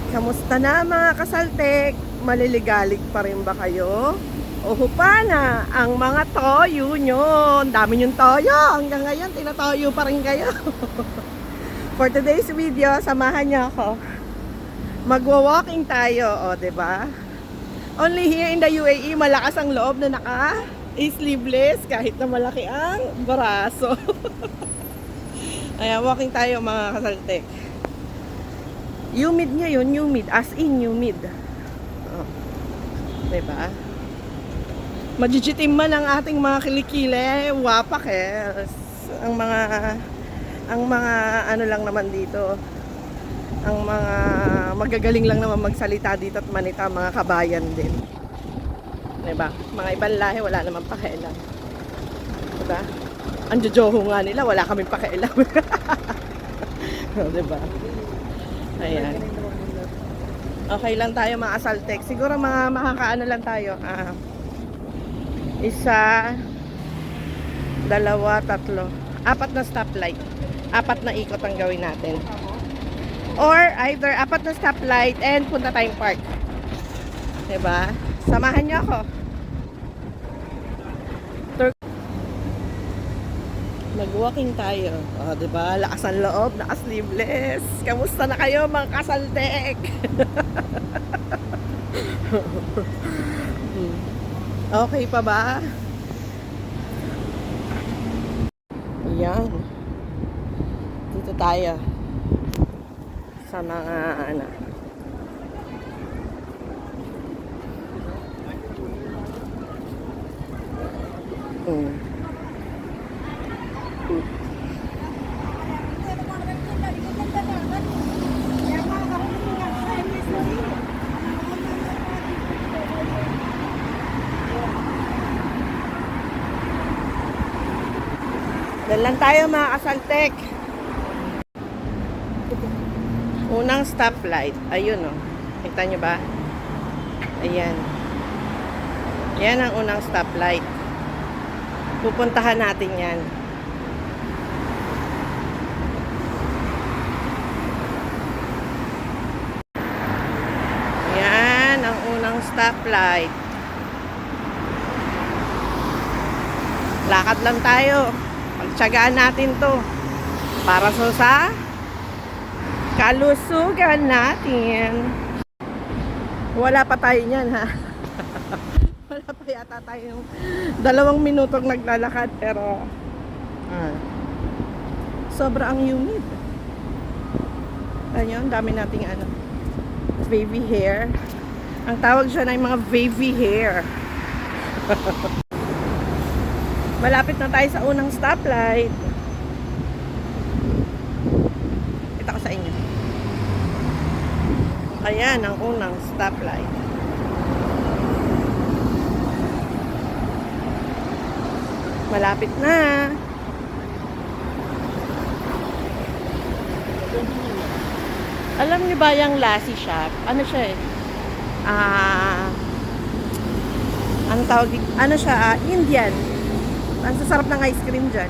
Kamusta na mga kasaltek? Maliligalig pa rin ba kayo? O hupa na ang mga toyo nyo? Ang dami yung toyo. Hanggang ngayon, tinatoyo pa rin kayo. For today's video, samahan niyo ako. Magwa-walking tayo, o, diba? Only here in the UAE, malakas ang loob na naka-sleeveless kahit na malaki ang braso. Ayan, walking tayo mga kasaltek. Humid ngayon, humid. As in, humid. Oh. Diba? Majijitim man ang ating mga kilikili. Wapak eh. Ang mga ano lang naman dito. Ang mga magagaling lang naman magsalita dito at manita, mga kabayan din. Diba? Mga ibang lahi, wala naman pakialam. Diba? Ang jojoho nga nila, wala kaming pakialam. Diba? Ayan. Okay lang tayo mga asaltek. Siguro mga makakaano lang tayo. Isa, dalawa, tatlo. Apat na stoplight. Apat na ikot ang gawin natin. Or either apat na stoplight and punta tayong park. Diba? Samahan niyo ako. Mag-walking tayo. O, diba? Lakas ang loob, naka-sleeveless. Kamusta na kayo, mga kasaltek? Okay pa ba? Yan. Dito tayo. Sa mga, ano. Doon lang tayo mga kasaltek. Unang stoplight. Ayun o. Kita nyo ba? Ayan. Yan ang unang stoplight. Pupuntahan natin yan. Yan ang unang stoplight. Lakad lang tayo. Pagtsagaan natin to para sa kalusugan natin. Wala pa tayo niyan, ha. Wala pa yata tayong 2 minutong naglalakad, pero sobra ang humid. Ayun, dami nating ano, wavy hair. Ang tawag dyan ay mga wavy hair. Malapit na tayo sa unang stoplight. Kita ko sa inyo. Ayan ang unang stoplight. Malapit na. Alam niyo ba yung lassi shop? Ano siya eh? Ano tawag dito? Ano siya? Indian. Ang sasarap ng ice cream dyan.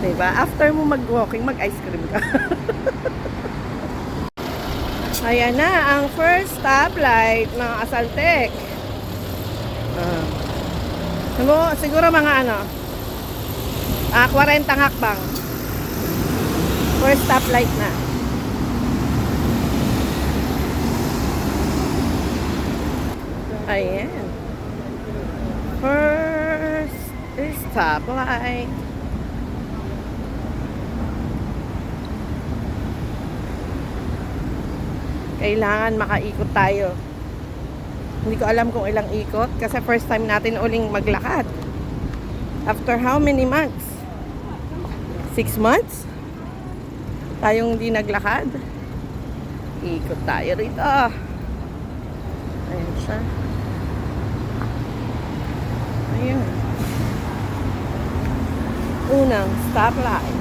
Diba? After mo mag-walking, mag-ice cream ka. Ayan na, ang first stoplight, mga asaltek. Siguro mga ano, 40 hakbang. First stoplight na. Ayan. First stoplight. Kailangan makaikot tayo. Hindi ko alam kung ilang ikot kasi first time natin uling maglakad. After how many months? 6 months? Tayong hindi naglakad. Ikot tayo rito. Ayan siya. Ayan. Unang stoplight.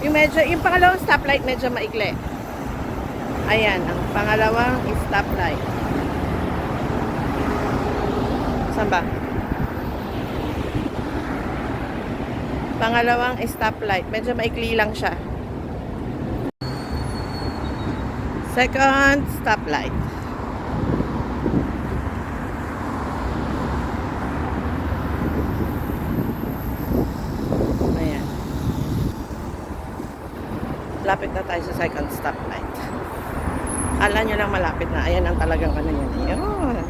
Yung pangalawang stoplight medyo maikli. Ayan, ang pangalawang stoplight. Saan ba? Pangalawang stoplight. Medyo maikli lang siya. Second stoplight. Ayan. Lapit na tayo sa second stoplight. Kala nyo lang malapit na. Ayan ang talagang ano yun. Ayun.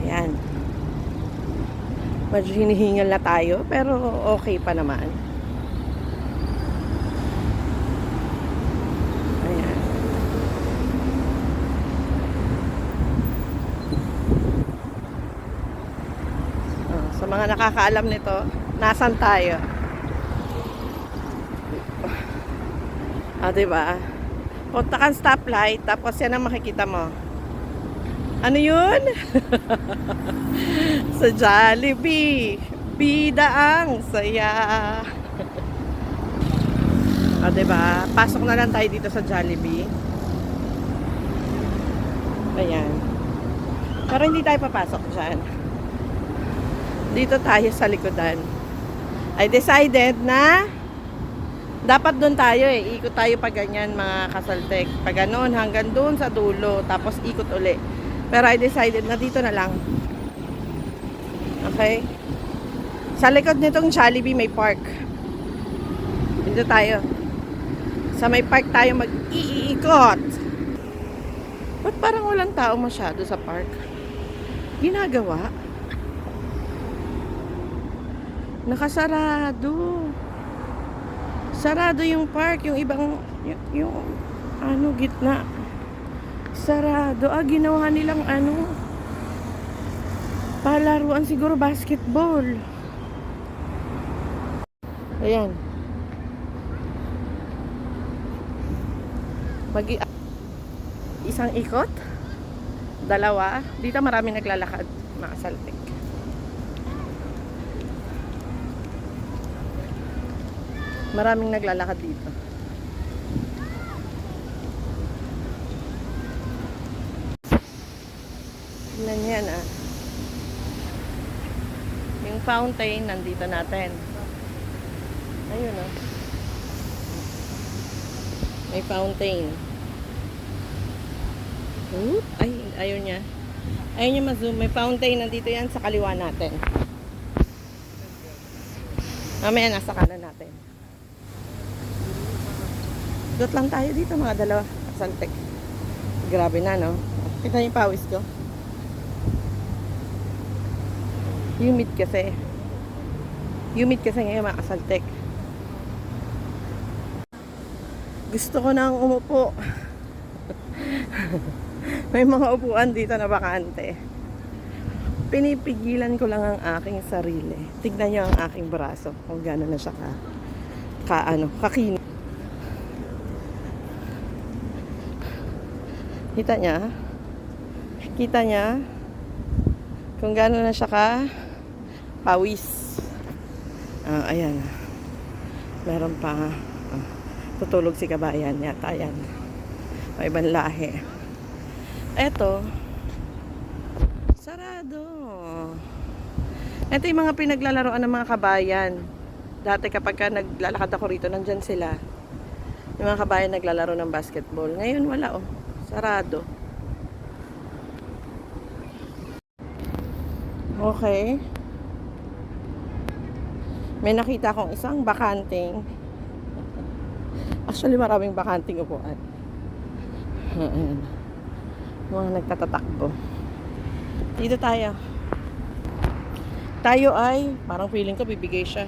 Ayan. Medyo hinihingal na tayo, pero okay pa naman. Ayan. Oh, sa mga nakakaalam nito, nasan tayo? Ah, diba? Punta kang stoplight, tapos yan ang makikita mo. Ano yun? Sa Jollibee. Bida ang saya. O, diba? Pasok na lang tayo dito sa Jollibee. Ayan. Pero hindi tayo papasok dyan. Dito tayo sa likodan. I decided na dapat doon tayo eh. Ikot tayo pa ganyan mga kasaltek. Pag ganon hanggang doon sa dulo. Tapos ikot uli. Pero I decided na dito na lang. Okay? Sa likod nitong Jollibee may park. Dito tayo. Sa may park tayo mag-iikot. Ba't parang walang tao masyado sa park? Ginagawa? Nakasarado. Sarado yung park. Yung ibang, yung ano, gitna. Sarado. Ah, ginawa nilang ano, palaruan siguro basketball. Ayan. Isang ikot. Dalawa. Dito maraming naglalakad. Mga saltik. Maraming naglalakad dito. Tingnan yan ah. Yung fountain nandito natin. Ayun ah. May fountain. Oop, ay, ayun niya. Ayun niya ma-zoom. May fountain nandito yan sa kaliwa natin. Mamaya nasa kanan natin. Dot lang tayo dito mga dalawa. Saltek. Grabe na no. Kita niyo yung pawis ko. Humid kasi. Humid kasi ngayon mga kasaltek. Gusto ko nang umupo. May mga upuan dito na bakante. Pinipigilan ko lang ang aking sarili. Tignan nyo ang aking braso. Kung gano'n na siya kakinis. Kita niya? Kita niya? Kung gano'n na siya pawis. Ayan. Meron pa. Tutulog si kabayan. Yata yan. May ibang lahi. Eto. Sarado. Ito yung mga pinaglalaroan ng mga kabayan. Dati kapag naglalakad ako rito, nandyan sila. Yung mga kabayan naglalaro ng basketball. Ngayon wala oh. Sarado. Okay. May nakita akong isang bakanting. Actually, maraming bakanting upuan. Ayan. Mga nagtatatakbo. Dito tayo. Tayo ay, parang feeling ko bibigay siya.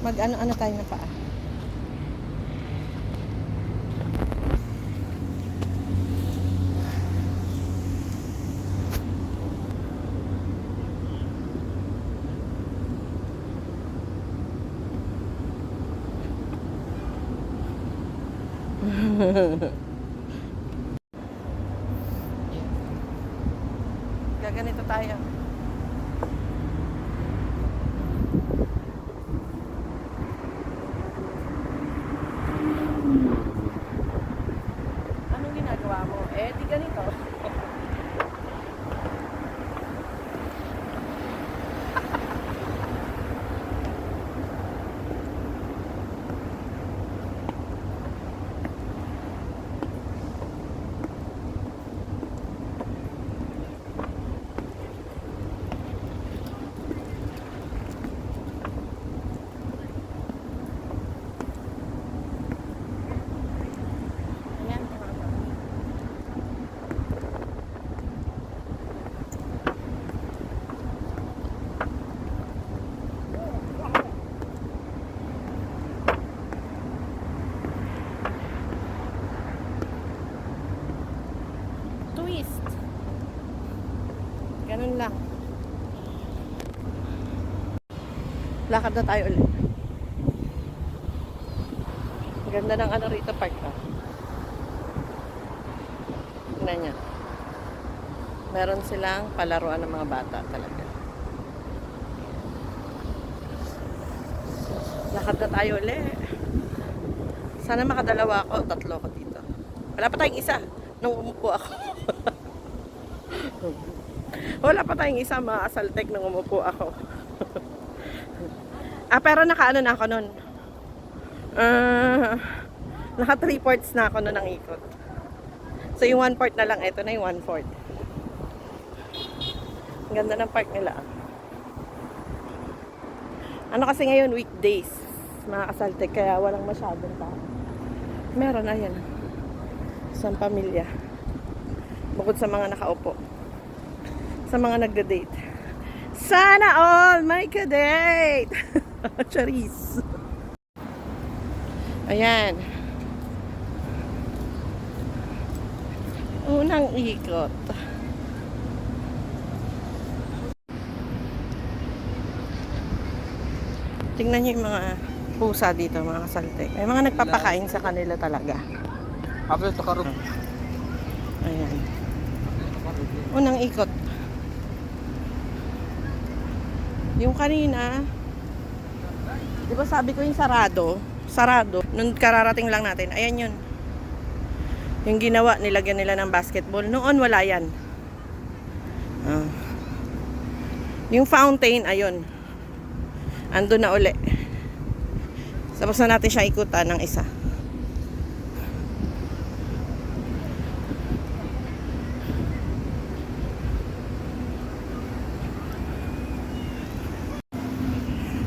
Mag-ano-ano tayo na paa. Gaganito tayo. Anong ginagawa mo? Eh, di ganito. Ganun lang. Lakad na tayo ulit. Ang ganda ng ano rito, park ka. Tingnan niya. Meron silang palaruan ng mga bata talaga. Lakad na tayo ulit. Sana makadalawa ako, tatlo ako dito. Wala pa tayong isa nung umupo ako. Wala pa tayong isa, mga kasaltek, nung umupo ako. Pero nakaano na ako nun. Naka 3/4 na ako nun ng ikot. So yung 1/4 na lang, ito na yung 1/4. Ang ganda ng park nila. Ano kasi ngayon, weekdays, mga kasaltek, kaya walang masyadong tao. Meron, ayan. Isang pamilya. Bukod sa mga nakaupo. Sa mga nagda-date. Sana all may ka-date! Charis. Ayan. Unang ikot. Tingnan niyo yung mga pusa dito, mga kasaltek. May mga nagpapakain sa kanila talaga. Ayan. Unang ikot. Yung kanina, di ba sabi ko yung sarado? Sarado. Nung kararating lang natin, ayan yun. Yung ginawa, nilagyan nila ng basketball. Noon, wala yan. Yung fountain, ayun. Ando na uli. Tapos na natin siya ikutan ng isa.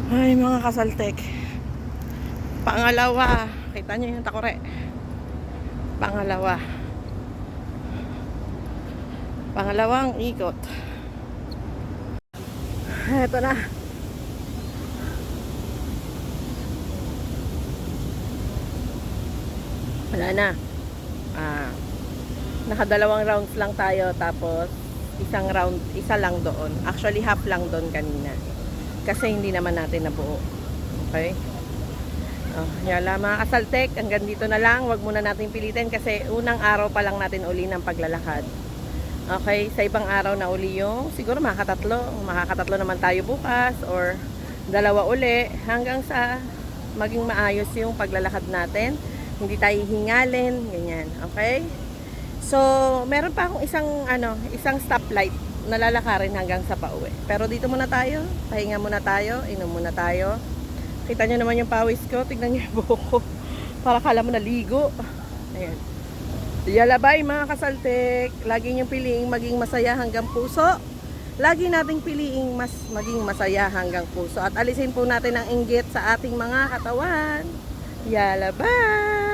Ay, mga kasaltek. Pangalawa. Kita nyo yung takore. Pangalawa. Pangalawang ikot. Eto na. Wala na. Nakadalawang rounds lang tayo, tapos isang round, isa lang doon. Actually, half lang doon kanina. Kasi hindi naman natin nabuo. Okay? Yala mga kasaltek, hanggang dito na lang. Huwag muna natin pilitin kasi unang araw pa lang natin uli ng paglalakad. Okay? Sa ibang araw na uli yung, siguro makakatatlo naman tayo bukas or dalawa uli hanggang sa maging maayos yung paglalakad natin. Hindi tayo hingalin, ganyan. Okay? So, meron pa akong isang stoplight na lalakarin hanggang sa pauwi. Pero dito muna tayo, pahinga muna tayo, inom muna tayo. Kita nyo naman yung pawis ko, tignan nyo yung buhok ko. Para kala mo naligo. Ayan. Yalabay mga kasaltek. Lagi nyo piliing maging masaya hanggang puso. Lagi nating piliing maging masaya hanggang puso. At alisin po natin ang inggit sa ating mga katawan. Yalabay!